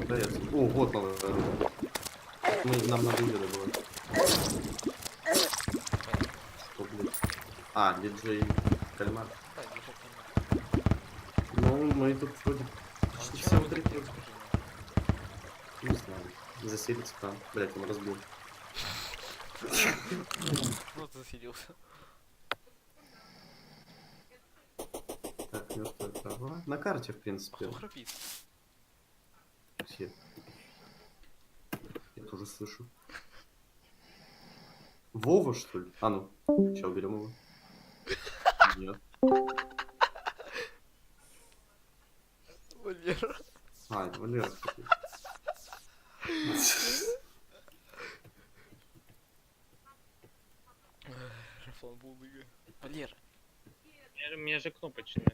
Да, я... О, вот новое оружие. Нам надо ее добывать. Что, блин? А, диджей кальмар. Да, держи камеру. Ну, мы тут вроде А почти зачем все вы укрепили. такие, скажи мне? Не знаю. Заселиться там. Блять, он разбил. Вот засиделся. Так, мертвая трава. На карте, в А принципе. кто храпит? Все. Я тоже слышу. Вова, что ли? А ну, сейчас уберем его. Нет. Валера. А, это Валера. Кстати. Рафон Булыга. Валера. У меня же кнопочная.